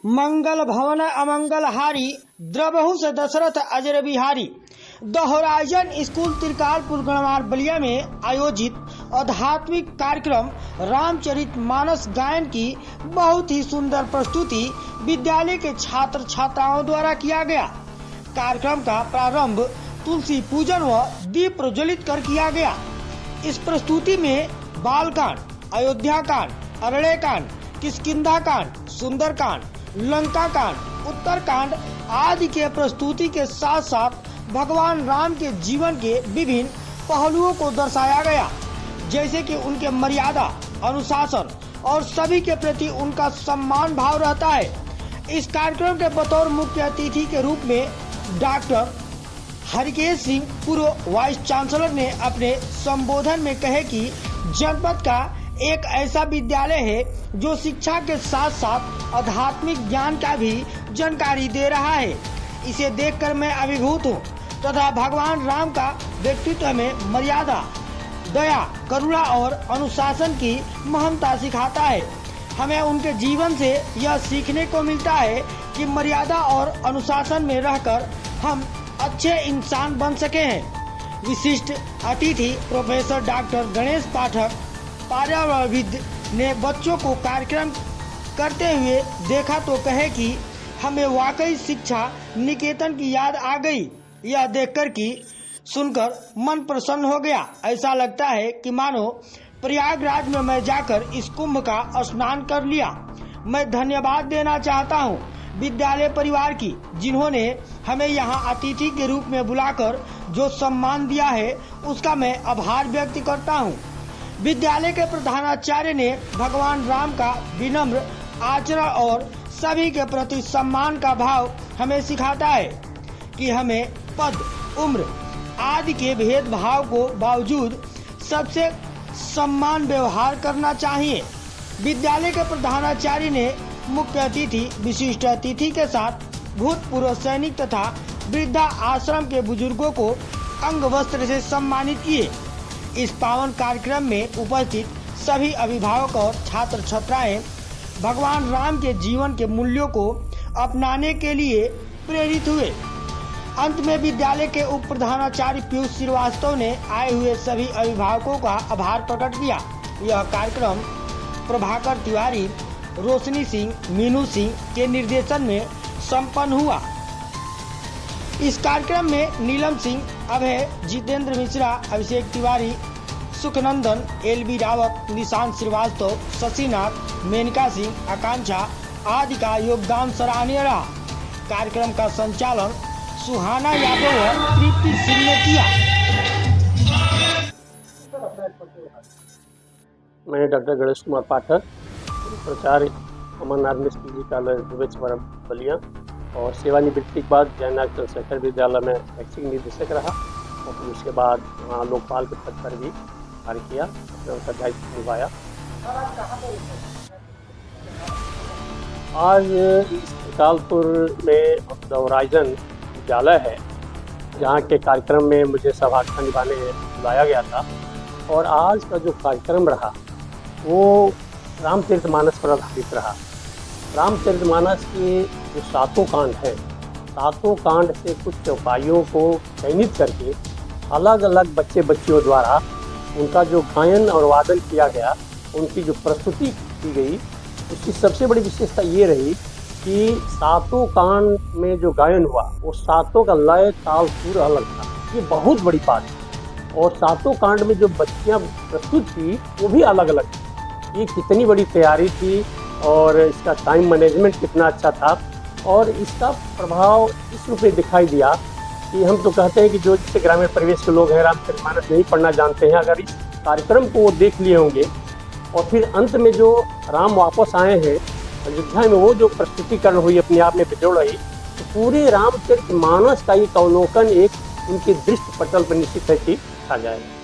मंगल भवन अमंगल हारी द्रबहु से दशरथ अजर Bihari. The horizon school Trikalpur Ganwar Ballia में आयोजित आध्यात्मिक कार्यक्रम रामचरित मानस गायन की बहुत ही सुंदर प्रस्तुति विद्यालय के छात्र छात्राओं द्वारा किया गया। कार्यक्रम का प्रारंभ तुलसी पूजन व दीप प्रज्वलित कर किया गया। इस प्रस्तुति में बालकांड, अयोध्या कांड, अरण्य कांड, किष्किंधा कांड, सुंदर कांड, लंका कांड, उत्तर कांड आदि के प्रस्तुति के साथ साथ भगवान राम के जीवन के विभिन्न पहलुओं को दर्शाया गया, जैसे कि उनके मर्यादा, अनुशासन और सभी के प्रति उनका सम्मान भाव रहता है। इस कार्यक्रम के बतौर मुख्य अतिथि के रूप में डॉक्टर हरिकेश सिंह पूर्व वाइस चांसलर ने अपने संबोधन में कहे कि जनपद का एक ऐसा विद्यालय है जो शिक्षा के साथ साथ आध्यात्मिक ज्ञान का भी जानकारी दे रहा है। इसे देखकर मैं अभिभूत हूँ तथा भगवान राम का व्यक्तित्व में मर्यादा, दया, करुणा और अनुशासन की महत्ता सिखाता है। हमें उनके जीवन से यह सीखने को मिलता है कि मर्यादा और अनुशासन में रहकर हम अच्छे इंसान बन सके हैं। विशिष्ट अतिथि प्रोफेसर डॉक्टर गणेश पाठक पर्यावरणविद ने बच्चों को कार्यक्रम करते हुए देखा तो कहे कि हमें वाकई शिक्षा निकेतन की याद आ गई। यह देखकर कि सुनकर मन प्रसन्न हो गया। ऐसा लगता है कि मानो प्रयागराज में मैं जाकर इस कुंभ का स्नान कर लिया। मैं धन्यवाद देना चाहता हूँ विद्यालय परिवार की, जिन्होंने हमें यहाँ अतिथि के रूप में बुलाकर जो सम्मान दिया है उसका मैं आभार व्यक्त करता हूँ। विद्यालय के प्रधानाचार्य ने भगवान राम का विनम्र आचरण और सभी के प्रति सम्मान का भाव हमें सिखाता है कि हमें पद, उम्र आदि के भेदभाव को बावजूद सबसे सम्मान व्यवहार करना चाहिए। विद्यालय के प्रधानाचार्य ने मुख्य अतिथि, विशिष्ट अतिथि के साथ भूतपूर्व सैनिक तथा वृद्धा आश्रम के बुजुर्गों को अंग वस्त्र से सम्मानित किए। इस पावन कार्यक्रम में उपस्थित सभी अभिभावक और छात्र छात्राएं भगवान राम के जीवन के मूल्यों को अपनाने के लिए प्रेरित हुए। अंत में विद्यालय के उप प्रधानाचार्य पीयूष श्रीवास्तव ने आए हुए सभी अभिभावकों का आभार प्रकट किया। यह कार्यक्रम प्रभाकर तिवारी, रोशनी सिंह, मीनू सिंह के निर्देशन में संपन्न हुआ। इस कार्यक्रम में नीलम सिंह, अभय, जितेंद्र मिश्रा, अभिषेक तिवारी, सुखनंदन, एलबी रावत, निशांत श्रीवास्तव, शशिनाथ, मेनका सिंह, आकांक्षा आदि का योगदान सराहनीय रहा। कार्यक्रम का संचालन सुहाना यादव और तृप्ति सिंह ने किया। मैं डॉक्टर गणेश कुमार पाठक, प्राचार्य अमरनाथ मिश्र जी कॉलेज बलिया और सेवानिवृत्ति के बाद जयनाथ चंद्रशेखर विद्यालय में शैक्षिक निदेशक रहा और फिर उसके बाद वहाँ लोकपाल के पद पर भी कार्य किया, उसका दायित्व निभाया। आज त्रिकालपुर में द होराइजन विद्यालय है, जहाँ के कार्यक्रम में मुझे सभाखंड निभाने बुलाया गया था और आज का जो कार्यक्रम रहा वो रामचरितमानस पर आधारित रहा। रामचरितमानस के जो 7 कांड हैं, 7 कांड से कुछ चौपाइयों को चयनित करके अलग अलग बच्चियों द्वारा उनका जो गायन और वादन किया गया, उनकी जो प्रस्तुति की गई, उसकी सबसे बड़ी विशेषता ये रही कि 7 कांड में जो गायन हुआ वो 7 का लय, ताल, सुर अलग था। ये बहुत बड़ी बात है। और 7 कांड में जो बच्चियाँ प्रस्तुत की वो भी अलग अलग थी। ये कितनी बड़ी तैयारी थी और इसका टाइम मैनेजमेंट कितना अच्छा था और इसका प्रभाव इस रूप में दिखाई दिया कि हम तो कहते हैं कि जो जिससे ग्रामीण परिवेश के लोग हैं रामचरितमानस नहीं पढ़ना जानते हैं, अगर इस कार्यक्रम को वो देख लिए होंगे और फिर अंत में जो राम वापस आए हैं अयोध्या में, वो जो प्रस्तुतिकरण हुई अपने आप में बिजोड़ रही, तो पूरे रामचरितमानस का एक अवलोकन एक उनके दृष्टि पटल पर निश्चित है कि आ जाएगा।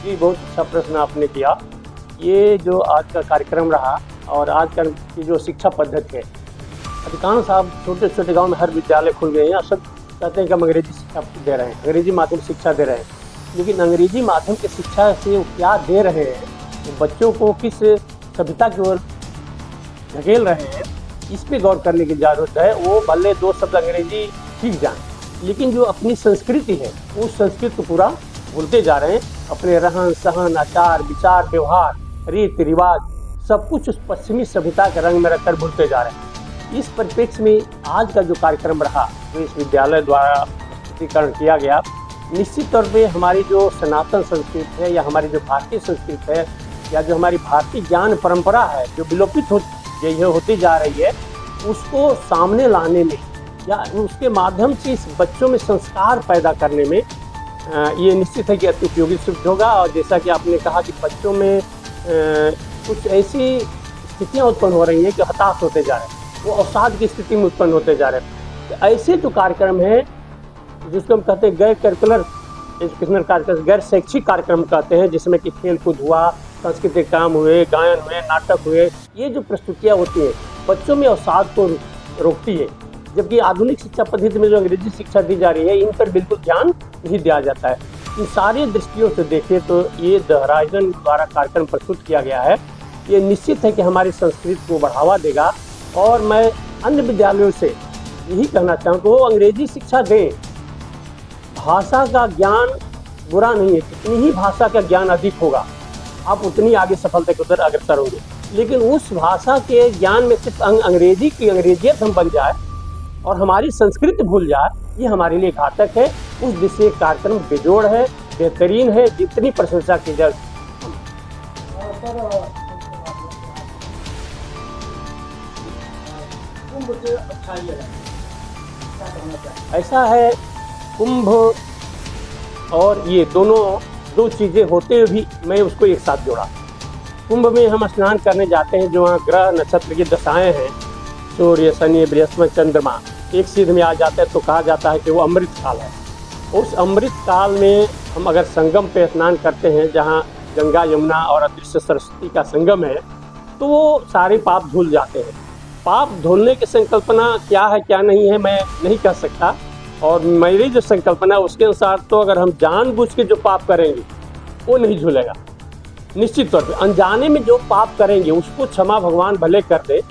जी, बहुत अच्छा प्रश्न आपने किया। ये जो आज का कार्यक्रम रहा और आजकल की जो शिक्षा पद्धति है, अधिकांश आप छोटे छोटे गांव में हर विद्यालय खुल गए हैं। सब कहते हैं कि हम अंग्रेजी शिक्षा दे रहे हैं, अंग्रेजी माध्यम शिक्षा दे रहे हैं, लेकिन अंग्रेजी माध्यम की शिक्षा से वो क्या दे रहे हैं, बच्चों को किस सभ्यता की ओर धकेल रहे हैं, इस पे गौर करने की ज़रूरत है। वो भले 2 शब्द अंग्रेजी सीख जाएं, लेकिन जो अपनी संस्कृति है उस संस्कृति को पूरा भूलते जा रहे हैं। अपने रहन सहन, आचार विचार, व्यवहार, रीति रिवाज सब कुछ उस पश्चिमी सभ्यता के रंग में रखकर भूलते जा रहे हैं। इस परिप्रेक्ष्य में आज का जो कार्यक्रम रहा, जो इस विद्यालय द्वारा प्रस्तुतिकरण किया गया, निश्चित तौर पे हमारी जो सनातन संस्कृति है या हमारी जो भारतीय संस्कृति है या जो हमारी भारतीय ज्ञान परंपरा है जो विलोपित होती जा रही है, उसको सामने लाने में या उसके माध्यम से इस बच्चों में संस्कार पैदा करने में ये निश्चित है कि अति उपयोगी सिद्ध होगा। और जैसा कि आपने कहा कि बच्चों में कुछ ऐसी स्थितियाँ उत्पन्न हो रही हैं कि हताश होते जा रहे हैं, वो अवसाद की स्थिति में उत्पन्न होते जा रहे हैं। तो ऐसे जो कार्यक्रम है जिसको हम कहते हैं गैर करिकुलर एजुकेशनल कार्यक्रम, गैर शैक्षिक कार्यक्रम कहते हैं, जिसमें कि खेल कूद हुआ, सांस्कृतिक काम हुए, गायन हुए, नाटक हुए, ये जो प्रस्तुतियाँ होती हैं बच्चों में अवसाद को रोकती है। जबकि आधुनिक शिक्षा पद्धति में जो अंग्रेजी शिक्षा दी जा रही है, इन पर बिल्कुल ध्यान नहीं दिया जाता है। इन सारी दृष्टियों से देखें तो ये द होराइजन द्वारा कार्यक्रम प्रस्तुत किया गया है, ये निश्चित है कि हमारी संस्कृति को बढ़ावा देगा। और मैं अन्य विद्यालयों से यही कहना चाहूँ कि वो अंग्रेजी शिक्षा दें। भाषा का ज्ञान बुरा नहीं है, जितनी ही भाषा का ज्ञान अधिक होगा आप उतनी आगे सफलता की उधर अग्रसर होंगे। लेकिन उस भाषा के ज्ञान में सिर्फ अंग्रेजी की अंग्रेजियत हम बन जाए और हमारी संस्कृति भूल जाए, ये हमारे लिए घातक है। उस दिशा कार्यक्रम बेजोड़ है, बेहतरीन है, जितनी प्रशंसा की जाए। ऐसा है, कुंभ और ये दोनों 2 चीज़ें होते हुए भी मैं उसको एक साथ जोड़ा। कुंभ में हम स्नान करने जाते हैं, जो वहाँ ग्रह नक्षत्र की दशाएं हैं, सूर्य, शनि, बृहस्पति, चंद्रमा एक सीध में आ जाते हैं, तो कहा जाता है कि वो अमृत काल है। उस अमृत काल में हम अगर संगम पे स्नान करते हैं, जहाँ गंगा यमुना और अदृश्य सरस्वती का संगम है, तो वो सारे पाप धुल जाते हैं। पाप धुलने की संकल्पना क्या है क्या नहीं है मैं नहीं कह सकता, और मेरी जो संकल्पना है उसके अनुसार तो अगर हम जानबूझ के जो पाप करेंगे वो नहीं झूलेगा। निश्चित तौर पे अनजाने में जो पाप करेंगे उसको क्षमा भगवान भले कर दे,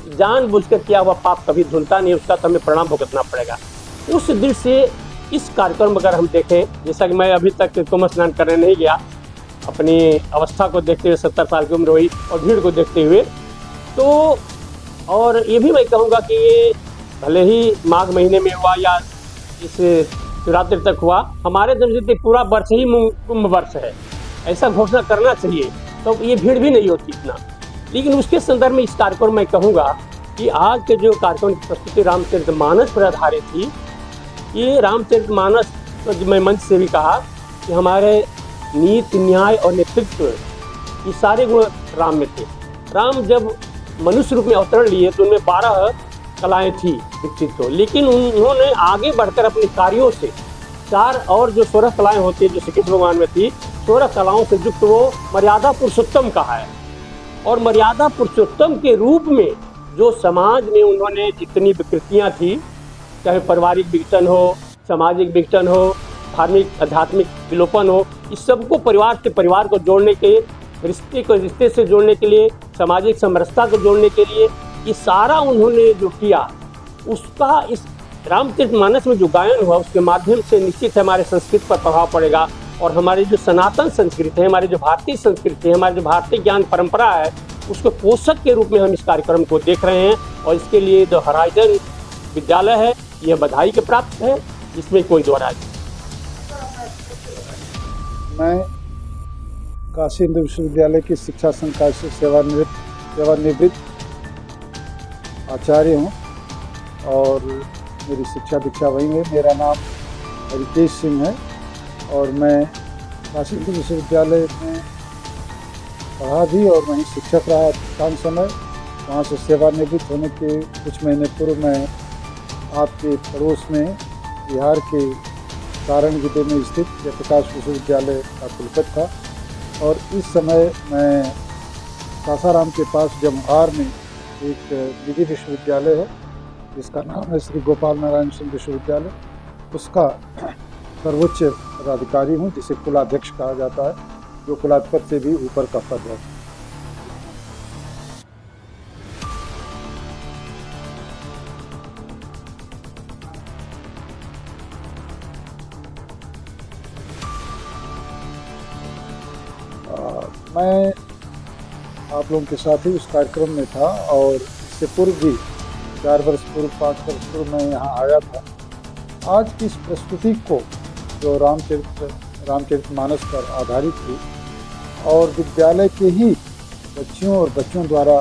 जानबूझ कर किया हुआ पाप कभी धुलता नहीं, उसका तो हमें परिणाम भुगतना पड़ेगा। उस दृष्टि से इस कार्यक्रम अगर हम देखें, जैसा कि मैं अभी तक कुंभ स्नान करने नहीं गया, अपनी अवस्था को देखते हुए 70 साल की उम्र हुई और भीड़ को देखते हुए, तो और ये भी मैं कहूँगा कि ये भले ही माघ महीने में हुआ या इस शिवरात्रि तक हुआ, हमारे दृष्टि पूरा वर्ष ही कुंभ वर्ष है, ऐसा घोषणा करना चाहिए, तो ये भीड़ भी नहीं होती इतना। लेकिन उसके संदर्भ में इस कार्यक्रम में कहूँगा कि आज के जो कार्यक्रम की प्रस्तुति रामचरितमानस पर आधारित थी, ये रामचरितमानस तो मैं मंच से भी कहा कि हमारे नीति, न्याय और नेतृत्व ये सारे गुण राम में थे। राम जब मनुष्य रूप में अवतरण लिए तो उनमें 12 कलाएँ थी विकसित हो, लेकिन उन्होंने आगे बढ़कर अपने कार्यों से 4 और जो 16 कलाएँ होती है जो श्री कृष्ण भगवान में थी, 16 कलाओं से युक्त वो मर्यादा पुरुषोत्तम कहा है। और मर्यादा पुरुषोत्तम के रूप में जो समाज में उन्होंने जितनी विकृतियाँ थी, चाहे पारिवारिक विघटन हो, सामाजिक विघटन हो, धार्मिक आध्यात्मिक विलोपन हो, इस सबको परिवार से परिवार को जोड़ने के, रिश्ते को रिश्ते से जोड़ने के लिए, सामाजिक समरसता को जोड़ने के लिए, ये सारा उन्होंने जो किया, उसका इस रामचरितमानस में जो गायन हुआ उसके माध्यम से निश्चित हमारे संस्कृति पर प्रभाव पड़ेगा। और हमारी जो सनातन संस्कृति है, हमारी जो भारतीय संस्कृति है, हमारी जो भारतीय ज्ञान परंपरा है, उसको पोषक के रूप में हम इस कार्यक्रम को देख रहे हैं। और इसके लिए द होराइजन विद्यालय है, यह बधाई के प्राप्त है, इसमें कोई दो राय नहीं। मैं काशी हिंदू विश्वविद्यालय की शिक्षा संकाय से सेवानिवृत्त आचार्य हूँ और मेरी शिक्षा दीक्षा वहीं है। मेरा नाम हरिकेश सिंह है और मैं काशी हिंदू विश्वविद्यालय में पढ़ा भी और वहीं शिक्षक रहा अधिकांश समय। वहाँ से सेवानिवृत्त होने के कुछ महीने पूर्व मैं आपके पड़ोस में बिहार के सारण जिले में स्थित जयप्रकाश विश्वविद्यालय का कुलपति था। और इस समय मैं सासाराम के पास जमुहार में एक निजी विश्वविद्यालय है जिसका नाम है श्री गोपाल नारायण सिंह विश्वविद्यालय, उसका सर्वोच्च पदाधिकारी हूँ, जिसे कुलाध्यक्ष कहा जाता है, जो कुलाधिपति से भी ऊपर का पद है। मैं आप लोगों के साथ ही उस कार्यक्रम में था और इससे पूर्व भी 4 वर्ष पूर्व 5 वर्ष पूर्व मैं यहाँ आया था। आज की इस प्रस्तुति को जो रामचरितमानस पर आधारित थी और विद्यालय के ही बच्चियों और बच्चों द्वारा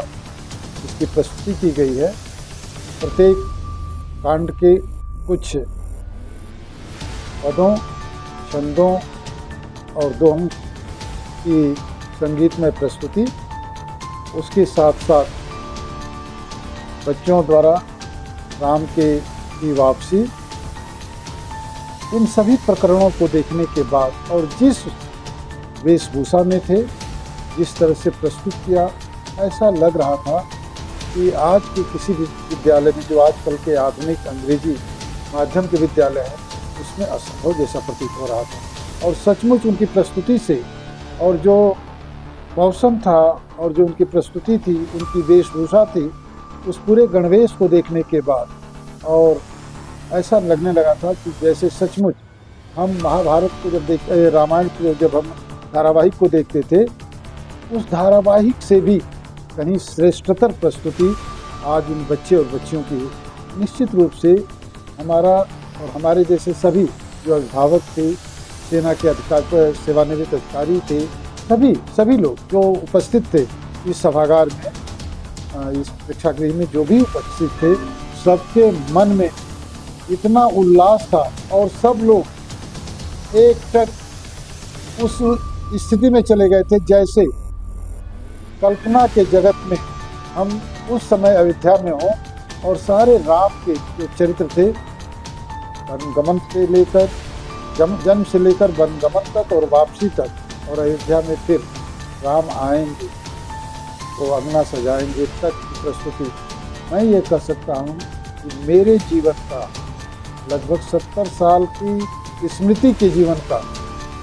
इसकी प्रस्तुति की गई है। प्रत्येक कांड के कुछ पदों, छंदों और दोहों की संगीतमय प्रस्तुति, उसके साथ साथ बच्चों द्वारा राम की वापसी, इन सभी प्रकरणों को देखने के बाद और जिस वेशभूषा में थे, जिस तरह से प्रस्तुत किया, ऐसा लग रहा था कि आज के किसी भी विद्यालय में, जो आजकल के आधुनिक अंग्रेजी माध्यम के विद्यालय हैं, उसमें असंभव जैसा प्रतीत हो रहा था। और सचमुच उनकी प्रस्तुति से और जो मौसम था और जो उनकी प्रस्तुति थी, उनकी वेशभूषा थी, उस पूरे गणवेश को देखने के बाद और ऐसा लगने लगा था कि जैसे सचमुच हम महाभारत को जब रामायण को जब हम धारावाहिक को देखते थे, उस धारावाहिक से भी कहीं श्रेष्ठतर प्रस्तुति आज इन बच्चे और बच्चियों की निश्चित रूप से हमारा और हमारे जैसे सभी जो अभिभावक थे, सेना के अधिकारी, सेवानिवृत्त अधिकारी थे, सभी लोग जो उपस्थित थे इस सभागार में, इस प्रेक्षागृह में जो भी उपस्थित थे, सबके मन में इतना उल्लास था और सब लोग एक टक उस स्थिति में चले गए थे जैसे कल्पना के जगत में हम उस समय अयोध्या में हों और सारे राम के जो चरित्र थे, वनगमन से लेकर जन्म से लेकर वनगमन तक और वापसी तक, और अयोध्या में फिर राम आएंगे तो अंगना सजाएंगे तक की प्रस्तुति। मैं ये कह सकता हूँ कि मेरे जीवन का लगभग 70 साल की स्मृति के जीवन का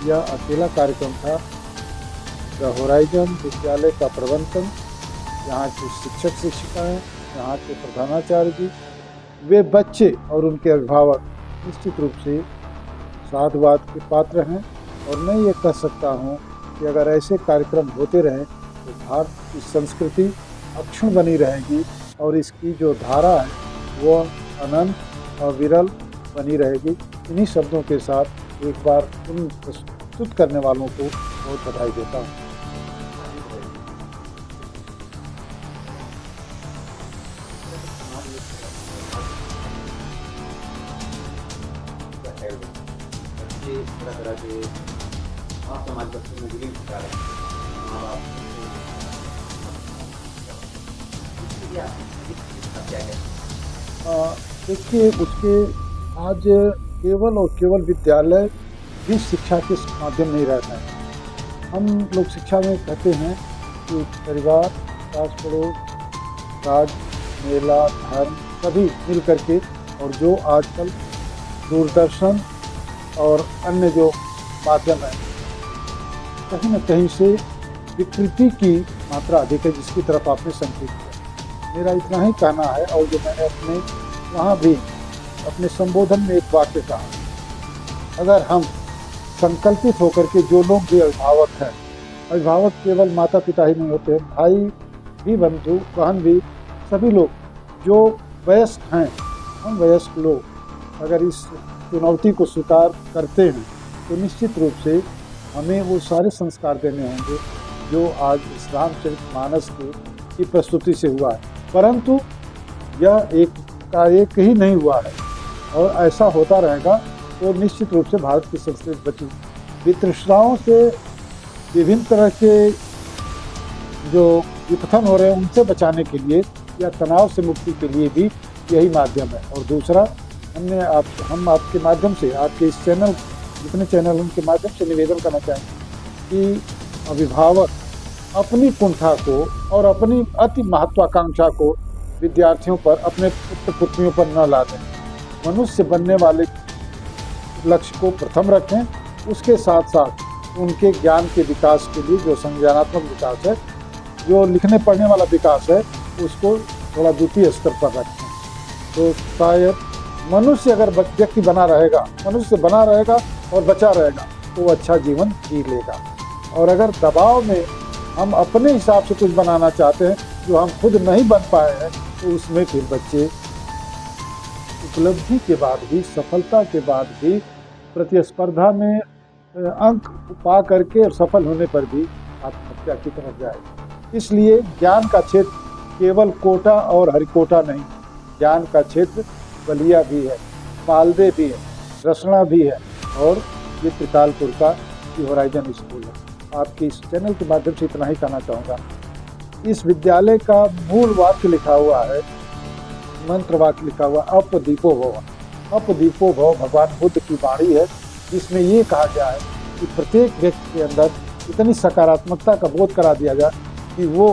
यह अकेला कार्यक्रम था। द होराइजन विद्यालय का प्रबंधन, यहाँ के शिक्षक शिक्षिकाएँ, यहाँ के प्रधानाचार्य जी, वे बच्चे और उनके अभिभावक निश्चित रूप से साधुवाद के पात्र हैं। और मैं ये कह सकता हूँ कि अगर ऐसे कार्यक्रम होते रहें तो भारत की संस्कृति अक्षुण्ण बनी रहेगी और इसकी जो धारा है वो अनंत और विरल बनी रहेगी। इन्हीं शब्दों के साथ एक बार उन प्रस्तुत करने वालों को बहुत बधाई देता हूँ। देखिए, उसके आज केवल और केवल विद्यालय भी शिक्षा के माध्यम नहीं रहता है। हम लोग शिक्षा में कहते हैं कि परिवार, पास पड़ोस, राज, मेला, धर्म सभी मिल करके, और जो आजकल दूरदर्शन और अन्य जो माध्यम है, कहीं न कहीं से विकृति की मात्रा अधिक है, जिसकी तरफ आपने संकेत किया। मेरा इतना ही कहना है, और जो मैंने अपने वहाँ भी अपने संबोधन में एक वाक्य कहा, अगर हम संकल्पित होकर के, जो लोग भी अभिभावक हैं, अभिभावक केवल माता पिता ही नहीं होते हैं, भाई भी, बंधु बहन भी, सभी लोग जो वयस्क हैं, हम वयस्क लोग अगर इस चुनौती को स्वीकार करते हैं तो निश्चित रूप से हमें वो सारे संस्कार देने होंगे जो आज इस रामचरितमानस की प्रस्तुति से हुआ है। परंतु यह एक ही नहीं हुआ है, और ऐसा होता रहेगा तो निश्चित रूप से भारत की संस्कृति बची। वितृष्णाओं से, विभिन्न तरह के जो विपथन हो रहे हैं उनसे बचाने के लिए या तनाव से मुक्ति के लिए भी यही माध्यम है। और दूसरा, हम आपके माध्यम से, आपके इस चैनल, जितने चैनल उनके माध्यम से निवेदन करना चाहेंगे कि अभिभावक अपनी कुंठा को और अपनी अति महत्वाकांक्षा को विद्यार्थियों पर, अपने पुत्र पुत्रियों पर न ला दें। मनुष्य बनने वाले लक्ष्य को प्रथम रखें, उसके साथ साथ उनके ज्ञान के विकास के लिए जो संज्ञानात्मक विकास है, जो लिखने पढ़ने वाला विकास है, उसको थोड़ा द्वितीय स्तर पर रखें। तो शायद मनुष्य अगर व्यक्ति बना रहेगा, मनुष्य बना रहेगा और बचा रहेगा तो वो अच्छा जीवन जी लेगा। और अगर दबाव में हम अपने हिसाब से कुछ बनाना चाहते हैं जो हम खुद नहीं बन पाए हैं, तो उसमें फिर बच्चे उपलब्धि के बाद भी, सफलता के बाद भी, प्रतिस्पर्धा में अंक पा करके और सफल होने पर भी आत्महत्या की तरफ जाए। इसलिए ज्ञान का क्षेत्र केवल कोटा और हरिकोटा नहीं, ज्ञान का क्षेत्र बलिया भी है, मालदे भी है, रसना भी है और ये त्रिकालपुर का होराइजन स्कूल है। आपके इस चैनल के माध्यम से इतना ही कहना चाहूँगा। इस विद्यालय का मूल वाक्य लिखा हुआ है, मंत्र वाक्य लिखा हुआ, अप दीपो भव। अप दीपो भव भगवान बुद्ध की वाणी है, जिसमें ये कहा गया है कि प्रत्येक व्यक्ति के अंदर इतनी सकारात्मकता का बोध करा दिया जाए कि वो